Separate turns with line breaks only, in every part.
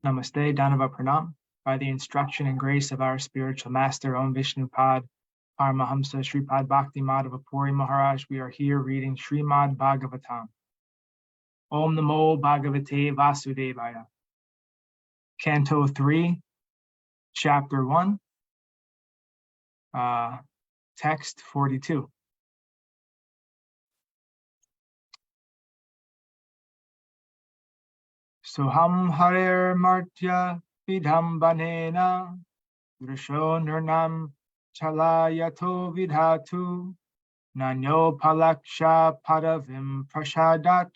Namaste, Danava Pranam. By the instruction and grace of our spiritual master, Om Vishnupad, Paramahamsa Sripad Bhakti Madhava Puri Maharaj, we are here reading Srimad Bhagavatam. Om Namo Bhagavate Vasudevaya. Canto 3, Chapter 1, Text 42. Soham Harer Martya Vidhambanena Drisho Nurnam Chalayato Vidhatu Nanyo Palaksha Padavim Prashadach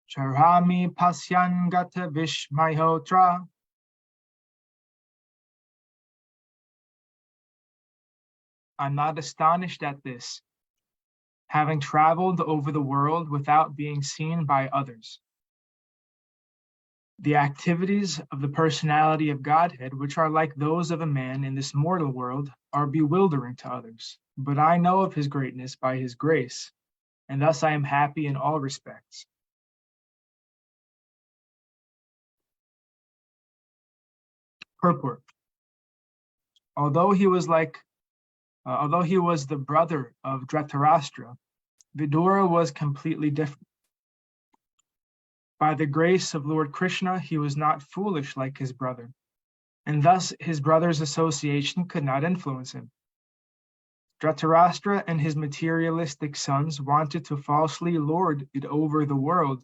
Charami Pasyan Gata Vishmayotra. I'm not astonished at this, having traveled over the world without being seen by others. The activities of the personality of Godhead, which are like those of a man in this mortal world, are bewildering to others. But I know of his greatness by his grace, and thus I am happy in all respects. Purport. Although he was the brother of Dhritarashtra, Vidura was completely different. By the grace of Lord Krishna, he was not foolish like his brother, and thus his brother's association could not influence him. Dhritarashtra and his materialistic sons wanted to falsely lord it over the world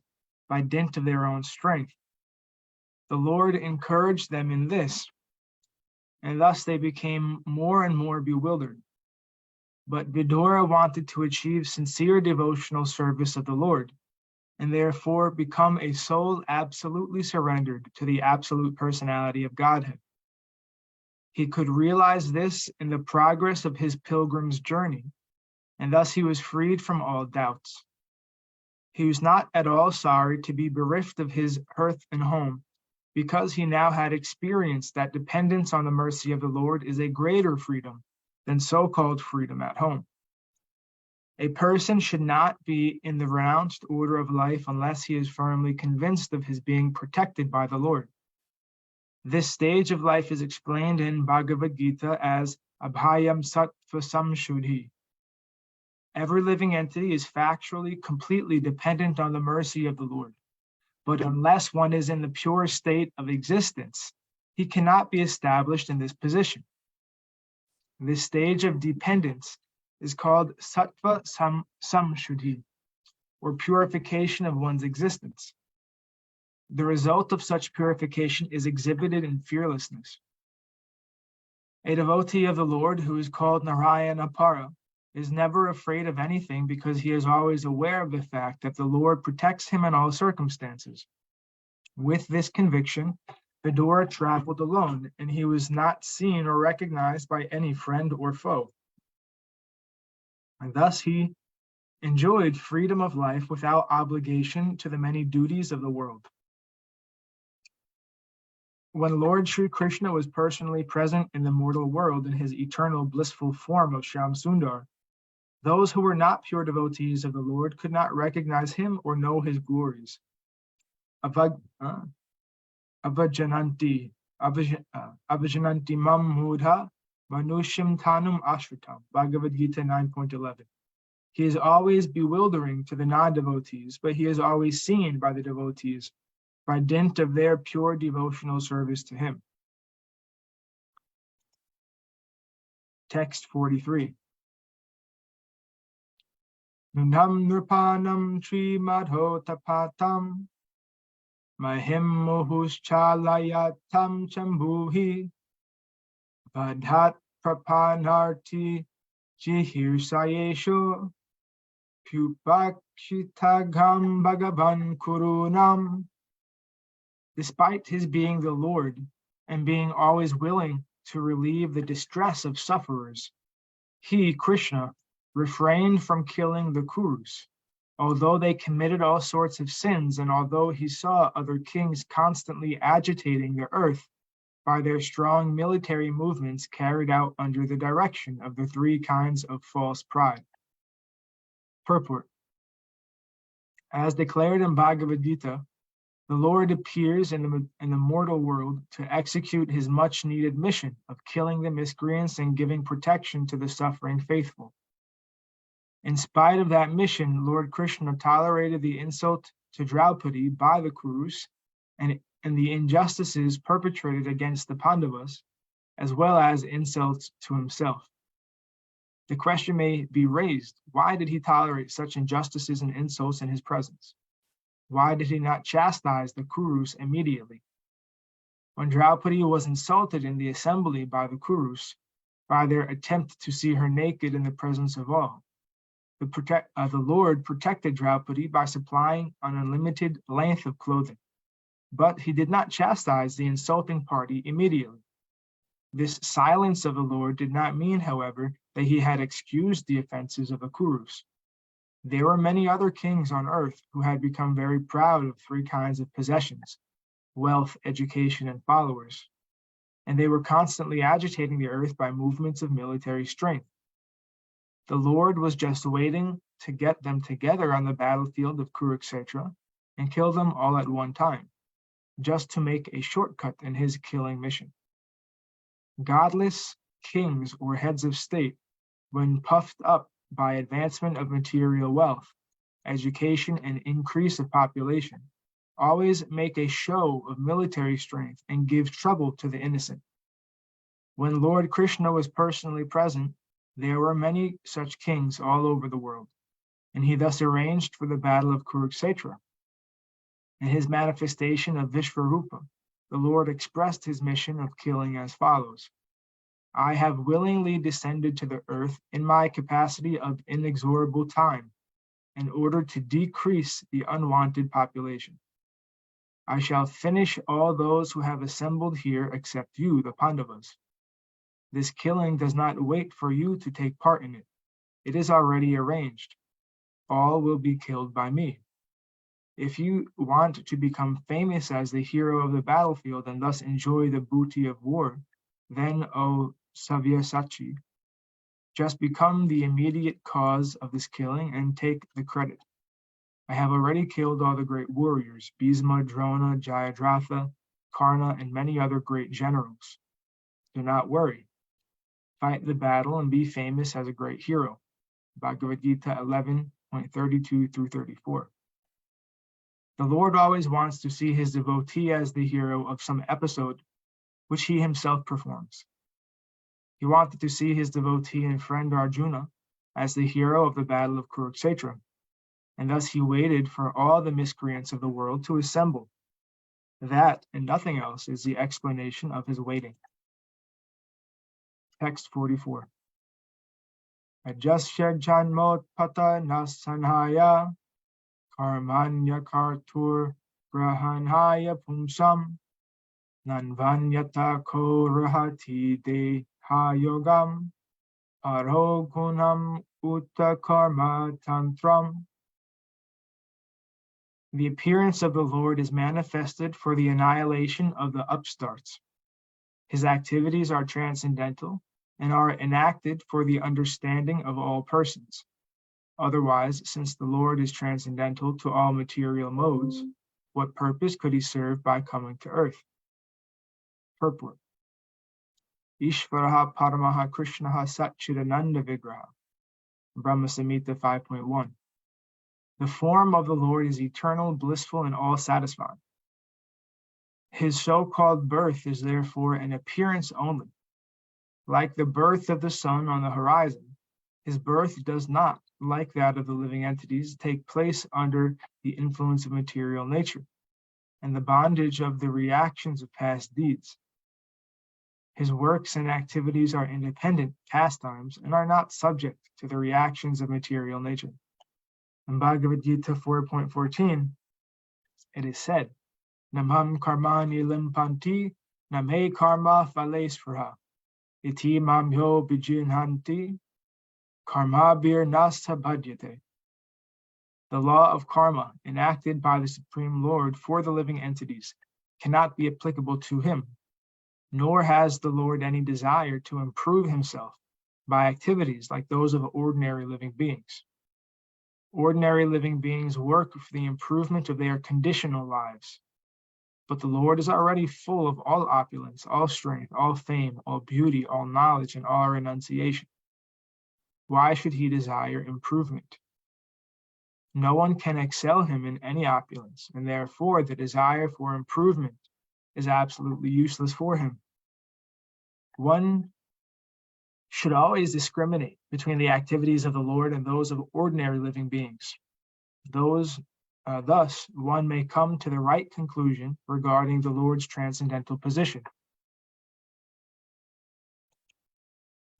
by dint of their own strength. The Lord encouraged them in this, and thus they became more and more bewildered. But Vidura wanted to achieve sincere devotional service of the Lord, and therefore become a soul absolutely surrendered to the absolute personality of Godhead. He could realize this in the progress of his pilgrim's journey, and thus he was freed from all doubts. He was not at all sorry to be bereft of his hearth and home, because he now had experienced that dependence on the mercy of the Lord is a greater freedom than so-called freedom at home. A person should not be in the renounced order of life unless he is firmly convinced of his being protected by the Lord. This stage of life is explained in Bhagavad Gita as Abhayam Sattva Samshuddhi. Every living entity is factually completely dependent on the mercy of the Lord. But unless one is in the pure state of existence, he cannot be established in this position. This stage of dependence is called Sattva Samshuddhi, or purification of one's existence. The result of such purification is exhibited in fearlessness. A devotee of the Lord who is called Narayana Para is never afraid of anything because he is always aware of the fact that the Lord protects him in all circumstances. With this conviction, Vidura traveled alone, and he was not seen or recognized by any friend or foe. And thus he enjoyed freedom of life without obligation to the many duties of the world. When Lord Sri Krishna was personally present in the mortal world in his eternal blissful form of Shyam Sundar, those who were not pure devotees of the Lord could not recognize him or know his glories. Avajananti mam mudha manushim tanum ashritam. Bhagavad Gita 9.11. He is always bewildering to the non-devotees, but he is always seen by the devotees by dint of their pure devotional service to him. Text 43. Nunam nirpanam tri madho tapatam mahim muhuschalayatam chambuhi vadhat prapanarti jihirsayesho pupakshitagam bhagavan kurunam. Despite his being the Lord and being always willing to relieve the distress of sufferers, he, Krishna, refrained from killing the Kurus, although they committed all sorts of sins, and although he saw other kings constantly agitating the earth by their strong military movements carried out under the direction of the three kinds of false pride. Purport. As declared in Bhagavad Gita, The Lord appears in the mortal world to execute his much-needed mission of killing the miscreants and giving protection to the suffering faithful. In spite of that mission, Lord Krishna tolerated the insult to Draupadi by the Kurus and the injustices perpetrated against the Pandavas, as well as insults to himself. The question may be raised, why did he tolerate such injustices and insults in his presence? Why did he not chastise the Kurus immediately? When Draupadi was insulted in the assembly by the Kurus, by their attempt to see her naked in the presence of all, the Lord protected Draupadi by supplying an unlimited length of clothing, but he did not chastise the insulting party immediately. This silence of the Lord did not mean, however, that he had excused the offenses of the Kurus. There were many other kings on earth who had become very proud of three kinds of possessions: wealth, education, and followers, and they were constantly agitating the earth by movements of military strength. The Lord was just waiting to get them together on the battlefield of Kurukshetra and kill them all at one time, just to make a shortcut in his killing mission. Godless kings or heads of state, when puffed up by advancement of material wealth, education, and increase of population, always make a show of military strength and give trouble to the innocent. When Lord Krishna was personally present, there were many such kings all over the world, and he thus arranged for the battle of Kurukshetra. In his manifestation of Vishvarupa, the Lord expressed his mission of killing as follows: I have willingly descended to the earth in my capacity of inexorable time, in order to decrease the unwanted population. I shall finish all those who have assembled here except you, the Pandavas. This killing does not wait for you to take part in it. It is already arranged. All will be killed by me. If you want to become famous as the hero of the battlefield and thus enjoy the booty of war, then, O Savyasachi, just become the immediate cause of this killing and take the credit. I have already killed all the great warriors, Bhisma, Drona, Jayadratha, Karna, and many other great generals. Do not worry. Fight the battle and be famous as a great hero. Bhagavad Gita 11.32 through 34. The Lord always wants to see his devotee as the hero of some episode which he himself performs. He wanted to see his devotee and friend Arjuna as the hero of the battle of Kurukshetra, and thus he waited for all the miscreants of the world to assemble. That and nothing else is the explanation of his waiting. Text 44. Ajasya janmotpata nasanhaya karmanya kartur grahanhaya pumsam nanvanyata ko rahati deha yogam arogunam uta karma tantram. The appearance of the Lord is manifested for the annihilation of the upstarts. His activities are transcendental and are enacted for the understanding of all persons. Otherwise, since the Lord is transcendental to all material modes, what purpose could he serve by coming to earth? Purport. Ishvaraha Paramaha Krishnaha Satchidananda Vigraha. Brahma Samhita 5.1. The form of the Lord is eternal, blissful, and all-satisfying. His so-called birth is therefore an appearance only. Like the birth of the sun on the horizon, his birth does not, like that of the living entities, take place under the influence of material nature and the bondage of the reactions of past deeds. His works and activities are independent pastimes and are not subject to the reactions of material nature. In Bhagavad Gita 4.14, it is said, Namham karmani limpanti, name karma phalesvara, iti mamyo bijinhanti, karmabir nasta bhadyate. The law of karma, enacted by the Supreme Lord for the living entities, cannot be applicable to him, nor has the Lord any desire to improve himself by activities like those of ordinary living beings. Ordinary living beings work for the improvement of their conditional lives, But the Lord is already full of all opulence, all strength, all fame, all beauty, all knowledge, and all renunciation. Why should he desire improvement? No one can excel him in any opulence, and therefore the desire for improvement is absolutely useless for him. One should always discriminate between the activities of the Lord and those of ordinary living beings. Thus, one may come to the right conclusion regarding the Lord's transcendental position.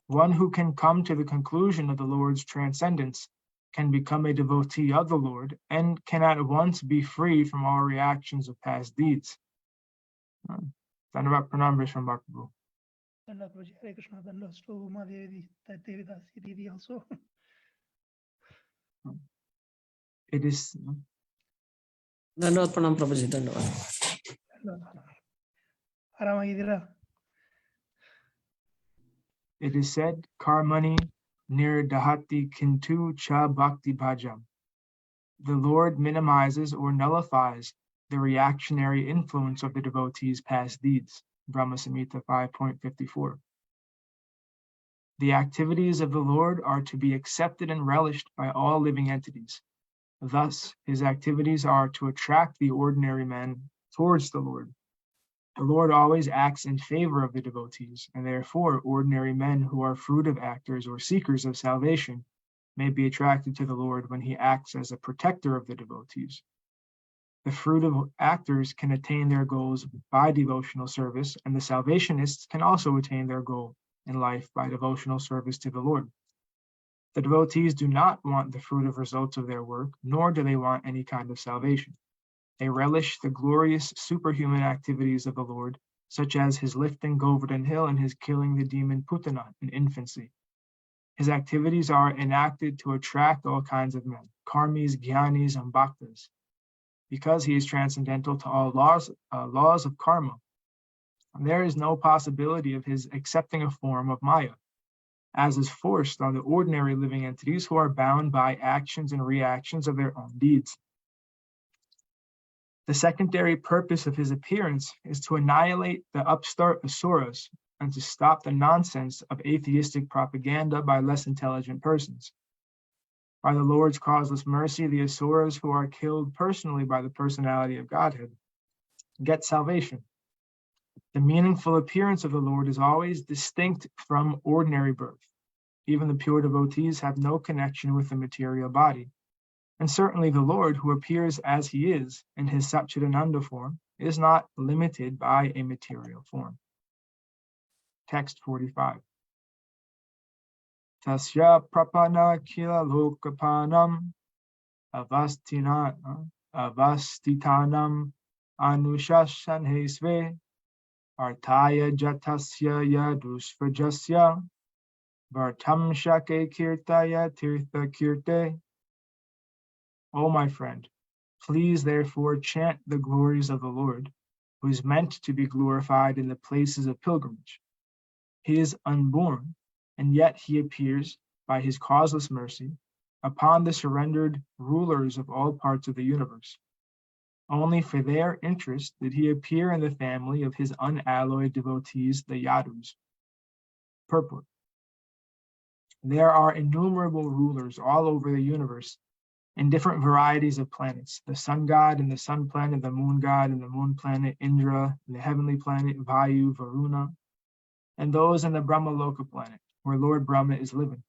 One who can come to the conclusion of the Lord's transcendence can become a devotee of the Lord and can at once be free from all reactions of past deeds. Dhanavad pranam Vishwan Bhakti.
Hare Krishna, to Uma Devi Dasi also.
It is.
Dhanavad pranam Prabhuji, dhanavad.
Aramagiddira.
It is said, Karmani nirdahati kintu cha bhakti bhajam. The Lord minimizes or nullifies the reactionary influence of the devotee's past deeds. Brahma Samhita 5.54. The activities of the Lord are to be accepted and relished by all living entities. Thus, his activities are to attract the ordinary man towards the Lord. The Lord always acts in favor of the devotees, and therefore ordinary men who are fruitive actors or seekers of salvation may be attracted to the Lord when he acts as a protector of the devotees. The fruitive actors can attain their goals by devotional service, and the salvationists can also attain their goal in life by devotional service to the Lord. The devotees do not want the fruitive results of their work, nor do they want any kind of salvation. They relish the glorious superhuman activities of the Lord, such as his lifting Govardhan Hill and his killing the demon Putana in infancy. His activities are enacted to attract all kinds of men, karmis, jnanis, and bhaktas, because he is transcendental to all laws of karma. And there is no possibility of his accepting a form of Maya, as is forced on the ordinary living entities who are bound by actions and reactions of their own deeds. The secondary purpose of his appearance is to annihilate the upstart asuras and to stop the nonsense of atheistic propaganda by less intelligent persons. By the Lord's causeless mercy, the asuras who are killed personally by the personality of Godhead get salvation. The meaningful appearance of the Lord is always distinct from ordinary birth. Even the pure devotees have no connection with the material body. And certainly the Lord, who appears as he is in his Satchidananda form, is not limited by a material form. Text 45. Tasya prapana kila lokapanam avastitanam anushashanhesve artaya jatasya yadusvajasya vartam shake kirtaya tirtha kirte. O my friend, please therefore chant the glories of the Lord, who is meant to be glorified in the places of pilgrimage. He is unborn, and yet he appears, by his causeless mercy, upon the surrendered rulers of all parts of the universe. Only for their interest did he appear in the family of his unalloyed devotees, the Yadus. Purport. There are innumerable rulers all over the universe, in different varieties of planets, the sun god and the sun planet, the moon god and the moon planet, Indra, and the heavenly planet, Vayu, Varuna, and those in the Brahma Loka planet, where Lord Brahma is living.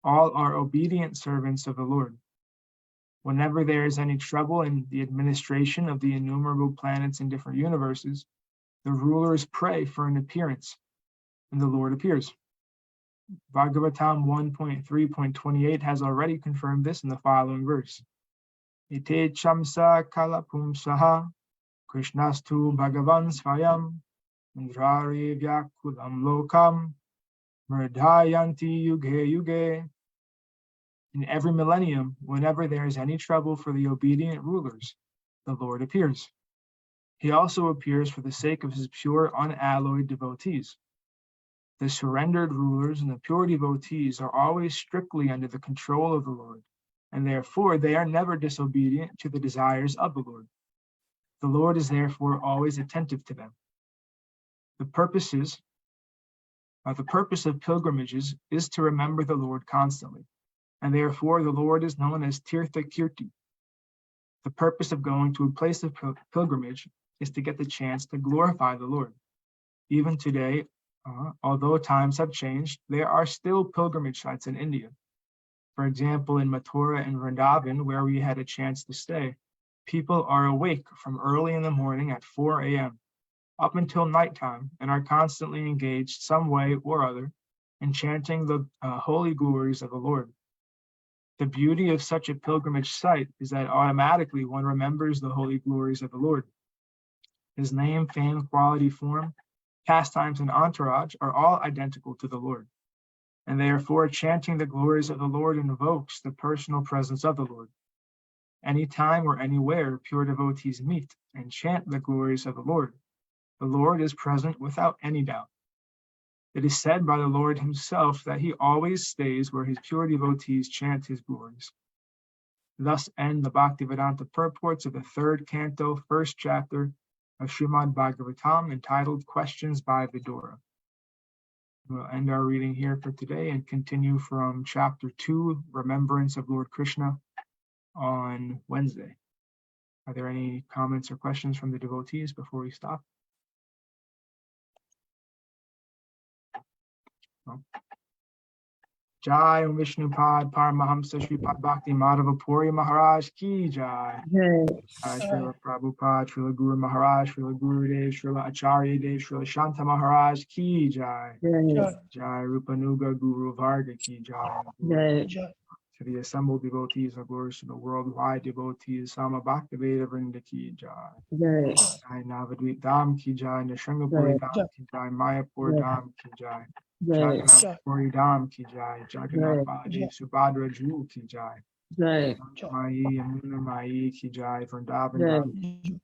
All are obedient servants of the Lord. Whenever there is any trouble in the administration of the innumerable planets in different universes, the rulers pray for an appearance, and the Lord appears. Bhagavatam 1.3.28 has already confirmed this in the following verse. Ite chamsa kalapumsaha krishnastu bhagavan svayam indrari vyakulam lokam mridhayanti yuge yuge. In every millennium, whenever there is any trouble for the obedient rulers, the Lord appears. He also appears for the sake of his pure, unalloyed devotees. The surrendered rulers and the pure devotees are always strictly under the control of the Lord, and therefore they are never disobedient to the desires of the Lord. The Lord is therefore always attentive to them. The purpose of pilgrimages is to remember the Lord constantly, and therefore the Lord is known as Tirtha Kirti. The purpose of going to a place of pilgrimage is to get the chance to glorify the Lord. Even today, although times have changed, there are still pilgrimage sites in India. For example, in Mathura and Vrindavan, where we had a chance to stay, people are awake from early in the morning at 4 a.m. up until nighttime and are constantly engaged some way or other in chanting the holy glories of the Lord. The beauty of such a pilgrimage site is that automatically one remembers the holy glories of the Lord. His name, fame, quality, form, pastimes, and entourage are all identical to the Lord. And therefore, chanting the glories of the Lord invokes the personal presence of the Lord. Anytime or anywhere pure devotees meet and chant the glories of the Lord is present without any doubt. It is said by the Lord himself that he always stays where his pure devotees chant his glories. Thus end the Bhaktivedanta purports of the third canto, first chapter of Srimad Bhagavatam, entitled Questions by Vidura. We'll end our reading here for today and continue from chapter 2, Remembrance of Lord Krishna, on Wednesday. Are there any comments or questions from the devotees before we stop? No. Jai Om Vishnupad Paramahamsa Shripad Bhakti Madhava Puri Maharaj Ki Jai. Jai Srila Prabhupada, Srila Guru Maharaj, Srila Gurudev, Srila Acharya Dev, Srila Shanta Maharaj Ki Jai. Jai Rupanuga Guru Varga Ki Jai. To the assembled devotees of glories to the worldwide devotees, Sama Bhaktiveda Vrinda Ki Jai. Jai Navadvip Dham Ki Jai, Nishangapuri Dham Ki Jai, Mayapur Dham Ki Jai. Jagannath Puri Dham Ki Jai, Jagannath Baladev Subhadra Jewel Ki Jai. Mai Yamuna Mai Ki Jai, Vrindavan Dham.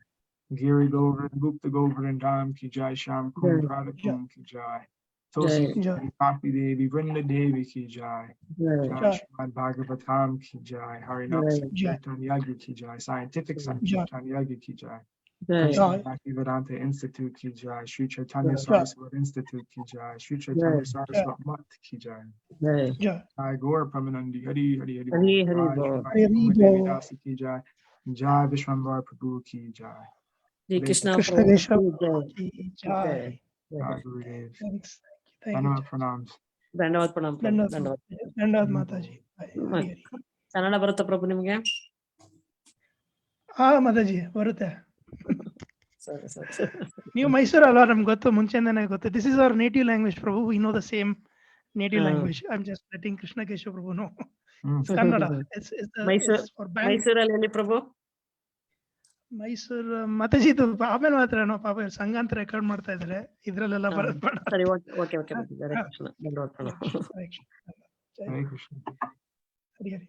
Giri Govardhan, Gupta Govardhan Dham Ki Jai, Sham Kund Radha Kund Ki Jai. Tulsi Bhakti Devi, Vrinda Devi Ki Jai. Jai Srimad Bhagavatam Ki Jai, Harinam Sankirtan Yagi Ki Jai, Scientific Sankirtan Yagi Ki Jai. Bhaktivedanta Institute Ki Jai, Sri Chaitanya Saraswat Institute Ki Jai, Sri Chaitanya Saraswat Mat Ki Jai. Jai Gaur Pramanandi, Hari Hari Hari Hari Devi Dasi Ki Jai, Jai Vishwambar Prabhu Ki Jai.
Krishna
Jai.
Gurudev.
Thank you.
Pranams.
ಧನ್ಯವಾದ ಪ್ರಣಾಮ್ ಧನ್ಯವಾದ
ಧನ್ಯವಾದ ಮಾತಾಜಿ.
ಕನ್ನಡ ಬರುತ್ತಾ ಪ್ರಭು ನಿಮ್ಗೆ?
ಮಾತಾಜಿ ಬರುತ್ತೆ.
ಸರಿ ಸರಿ.
ನೀವು ಮೈಸೂರು ಅಲ್ವಾ? ನಮ್ಗೆ ಗೊತ್ತು, ಮುಂಚೆನೇ ಗೊತ್ತು. This is our native language Prabhu. We know the same native language. I am just letting Krishna Keshava Prabhu know. Kannada.
ಮೈಸೂರಲ್ಲಿ ಎಲ್ಲಿ ಪ್ರಭು?
ಮೈಸೂರು ಮಾತಾಜಿದು ಆಮೇಲೆ ಮಾತ್ರ ಪಾಪ ಸಂಘ ಅಂತ ರೆಕಾರ್ಡ್ ಮಾಡ್ತಾ ಇದಾರೆ, ಇದ್ರಲ್ಲೆಲ್ಲ ಬರೋದು ಬೇಡ.
ಸರಿ, ಓಕೆ. ಹರೇ ಕೃಷ್ಣ. ಧನ್ಯವಾದ ಪ್ರಣಾಮ್.
ಹರೇ ಕೃಷ್ಣ. ಹರಿ ಹರಿ.